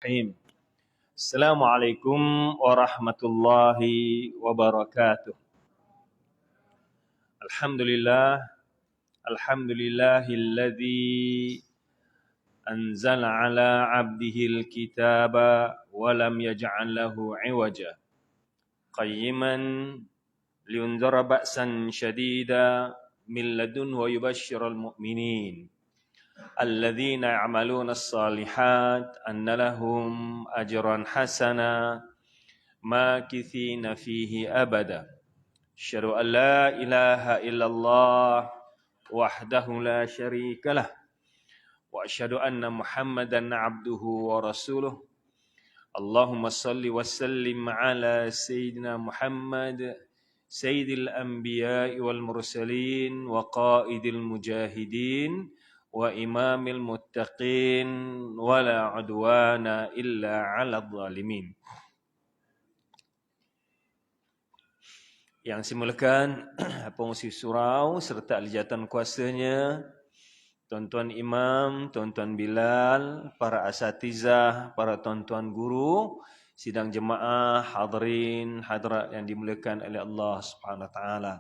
Bismillahirrahmanirrahim. Assalamualaikum warahmatullahi wabarakatuh. Alhamdulillah, alhamdulillahilladzi anzala ala abdihil kitaba wa lam yaj'al lahu 'iwaja qayyiman liunzira ba'san syadida min ladun wa yubashshiral mu'minin alladzina ya'maluna as-salihat anna lahum ajran hasana makithina fihi abada. Asyhadu an la ilaha illallah wahdahu la syarikalah wa asyhadu anna Muhammadan abduhu wa rasuluh. Allahumma salli wa sallim ala sayyidina Muhammad sayyidil anbiya'i wal mursalin wa qaidil mujahidin wa imamil muttaqin wa la udwana illa 'alal zalimin. Yang simulakan pengusi surau serta ahli jawatan kuasanya, tuan-tuan imam, tuan-tuan Bilal, para asatizah, para tuan-tuan guru, sidang jemaah, hadirin, hadirat yang dimuliakan oleh Allah Subhanahu wa taala.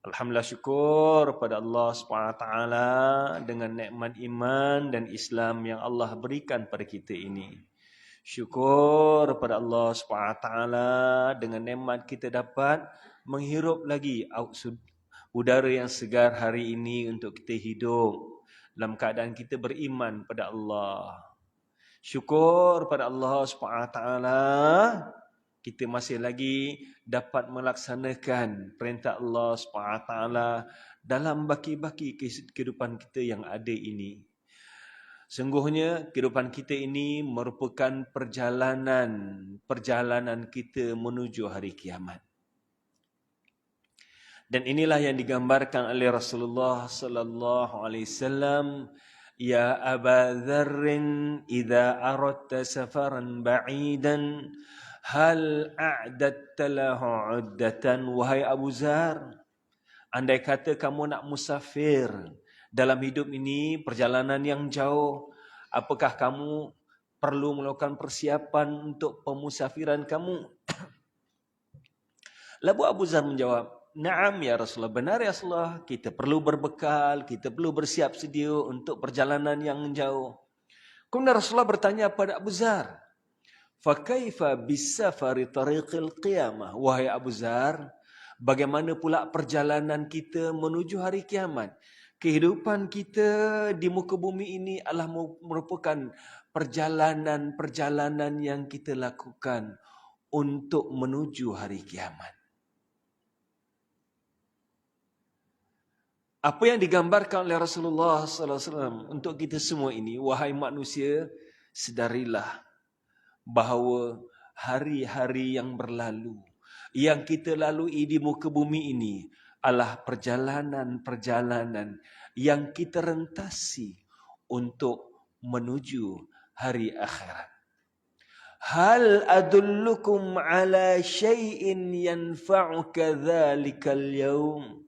Alhamdulillah, syukur pada Allah Subhanahu wa taala dengan nikmat iman dan Islam yang Allah berikan pada kita ini. Syukur pada Allah Subhanahu wa taala dengan nikmat kita dapat menghirup lagi udara yang segar hari ini untuk kita hidup dalam keadaan kita beriman pada Allah. Syukur pada Allah Subhanahu wa taala kita masih lagi dapat melaksanakan perintah Allah Subhanahu wa taala dalam baki-baki kehidupan kita yang ada ini. Sungguhnya kehidupan kita ini merupakan perjalanan kita menuju hari kiamat. Dan inilah yang digambarkan oleh Rasulullah sallallahu alaihi wasallam, ya Aba Dzarrin idza aradta safaran ba'idan hal a'datta lahu 'uddatan. Wahai Abu Dzar, andai kata kamu nak musafir dalam hidup ini, perjalanan yang jauh, apakah kamu perlu melakukan persiapan untuk pemusafiran kamu? Lalu Abu Dzar menjawab, "Na'am ya Rasulullah, benar ya Rasulullah, kita perlu berbekal, kita perlu bersiap sedia untuk perjalanan yang jauh." Kemudian Rasulullah bertanya pada Abu Dzar, "Fa kaifa bis-safari tariqil qiyamah?" Wahai Abu Dzar, bagaimana pula perjalanan kita menuju hari kiamat? Kehidupan kita di muka bumi ini adalah merupakan perjalanan yang kita lakukan untuk menuju hari kiamat. Apa yang digambarkan oleh Rasulullah sallallahu alaihi wasallam untuk kita semua ini, wahai manusia, sedarilah bahawa hari-hari yang berlalu, yang kita lalui di muka bumi ini adalah perjalanan yang kita rentasi untuk menuju hari akhirat. Hal adullukum ala syai'in yanfa'uka dhalikal yawm.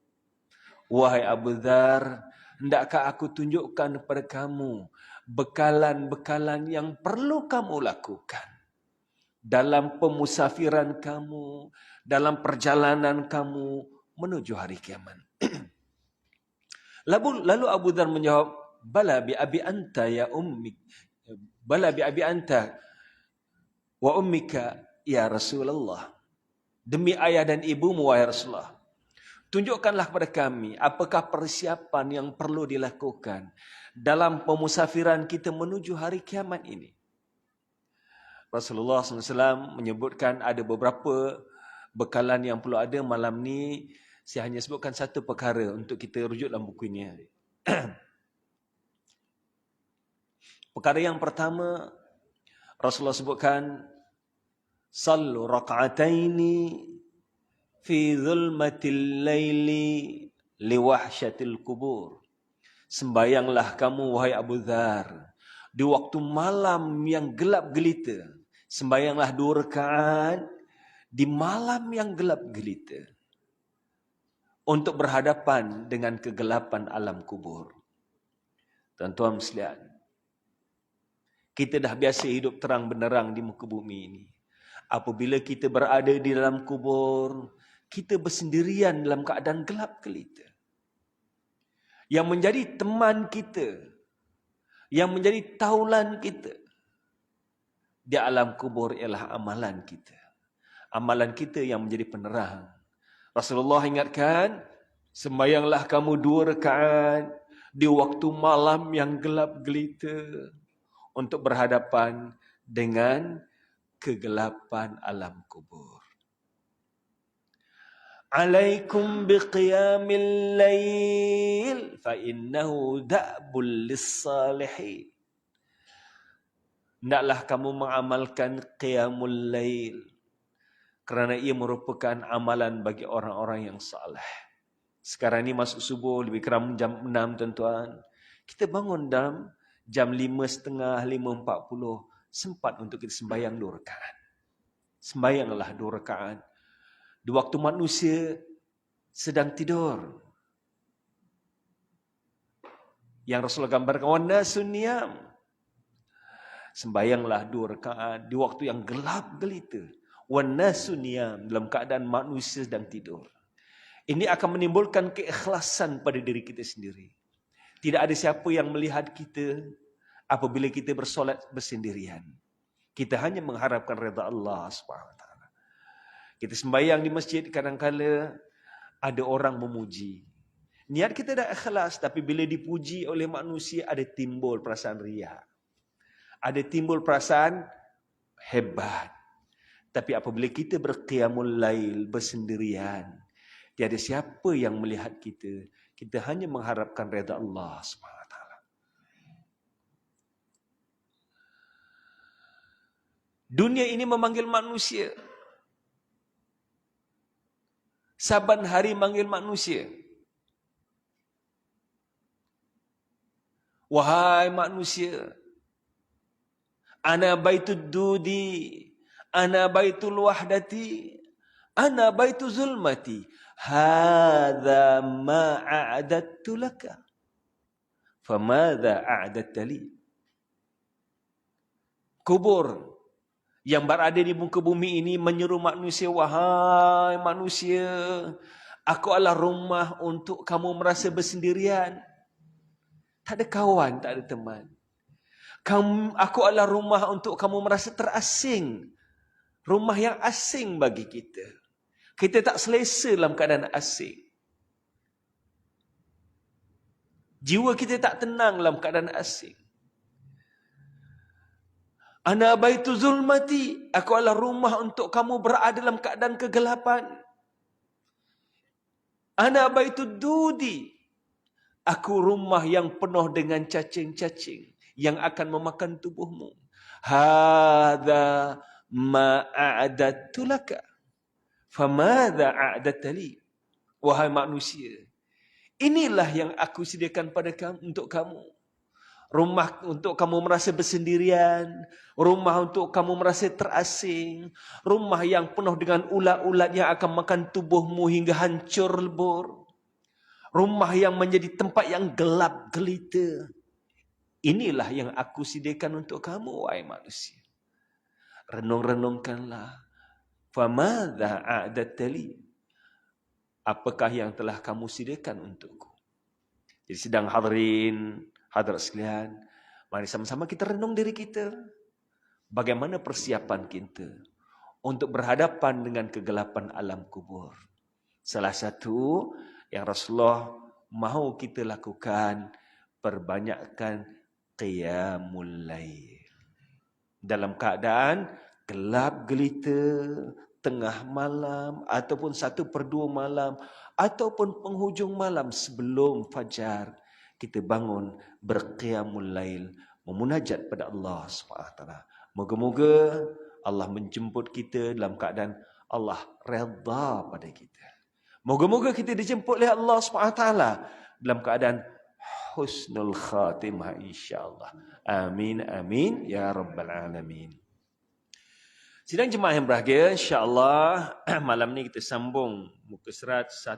Wahai Abu Dzar, hendakkah aku tunjukkan kepada kamu bekalan-bekalan yang perlu kamu lakukan dalam pemusafiran kamu, dalam perjalanan kamu menuju hari kiamat. Lalu Abu Dzar menjawab, "Bala bi abi anta ya ummi. Bala bi abi anta wa ummika ya Rasulullah." Demi ayah dan ibumu wahai Rasulullah, tunjukkanlah kepada kami apakah persiapan yang perlu dilakukan dalam pemusafiran kita menuju hari kiamat ini. Rasulullah SAW menyebutkan ada beberapa bekalan yang perlu ada. Malam ni saya hanya sebutkan satu perkara untuk kita rujuk dalam buku ini. Perkara yang pertama, Rasulullah sebutkan, sallu raka'ataini fi zulmatil laili liwahsyatil kubur. Sembayanglah kamu wahai Abu Dzar di waktu malam yang gelap gelita. Sembayanglah 2 rakaat di malam yang gelap gelita untuk berhadapan dengan kegelapan alam kubur. Tuan-tuan sekalian, Kita dah biasa hidup terang benderang di muka bumi ini. Apabila kita berada di dalam kubur, kita bersendirian dalam keadaan gelap gelita. Yang menjadi teman kita, yang menjadi taulan kita di alam kubur ialah amalan kita. Amalan kita yang menjadi penerang. Rasulullah ingatkan, sembayanglah kamu 2 rakaat di waktu malam yang gelap gelita untuk berhadapan dengan kegelapan alam kubur. Alaikum biqiyamil lail fa innahu da'bul lis-salihin. Hendaklah kamu mengamalkan qiyamul lail kerana ia merupakan amalan bagi orang-orang yang saleh. Sekarang ni masuk subuh lebih kurang jam 6 tuan-tuan. Kita bangun dalam jam 5.30, 5.40 sempat untuk kita sembahyang 2 rakaat. Sembayanglah 2 rakaat. Di waktu manusia sedang tidur. Yang Rasulullah gambarkan, wanasun niyam. Sembayanglah 2 rakaat di waktu yang gelap gelita. Wanasun niyam, dalam keadaan manusia sedang tidur. Ini akan menimbulkan keikhlasan pada diri kita sendiri. Tidak ada siapa yang melihat kita apabila kita bersolat bersendirian. Kita hanya mengharapkan redha Allah SWT. Kita sembahyang di masjid, kadang-kala ada orang memuji. Niat kita dah ikhlas, tapi bila dipuji oleh manusia, ada timbul perasaan riya. Ada timbul perasaan hebat. Tapi apabila kita berqiyamul lail, bersendirian, tiada siapa yang melihat kita. Kita hanya mengharapkan redha Allah SWT. Dunia ini memanggil manusia. Saban hari manggil manusia. Wahai manusia, ana baitud dudi, ana baitul wahdati, ana baitu zulmati. Hadza ma a'adattu laka. Famadza a'adatta li? Kubur yang berada di muka bumi ini menyeru manusia, wahai manusia, aku adalah rumah untuk kamu merasa bersendirian. Tak ada kawan, tak ada teman. Aku adalah rumah untuk kamu merasa terasing. Rumah yang asing bagi kita. Kita tak selesa dalam keadaan asing. Jiwa kita tak tenang dalam keadaan asing. Ana baitu zulmati, aku adalah rumah untuk kamu berada dalam keadaan kegelapan. Ana baitu dudi, aku rumah yang penuh dengan cacing-cacing yang akan memakan tubuhmu. Hadza ma a'adattu laka. Famadza a'adatta li? Wahai manusia, inilah yang aku sediakan pada kamu, untuk kamu. Rumah untuk kamu merasa bersendirian, rumah untuk kamu merasa terasing, rumah yang penuh dengan ulat-ulat yang akan makan tubuhmu hingga hancur lebur, rumah yang menjadi tempat yang gelap gelita. Inilah yang aku sediakan untuk kamu, wahai manusia. Renung-renungkanlah. Famadza a'adatta li? Apakah yang telah kamu sediakan untukku? Jadi sedang hadirin, hadirat sekalian, mari sama-sama kita renung diri kita. Bagaimana persiapan kita untuk berhadapan dengan kegelapan alam kubur. Salah satu yang Rasulullah mahu kita lakukan, perbanyakkan qiyamul lail. Dalam keadaan gelap gelita, tengah malam, ataupun 1/2 malam, ataupun penghujung malam sebelum fajar, kita bangun berqiyamul lail, memunajat pada Allah SWT. Moga-moga Allah menjemput kita dalam keadaan Allah redha pada kita. Moga-moga kita dijemput oleh Allah SWT dalam keadaan husnul khatimah insya-Allah. Amin amin ya rabbal alamin. Sidang jemaah yang berbahagia, insya-Allah malam ni kita sambung muka surat 1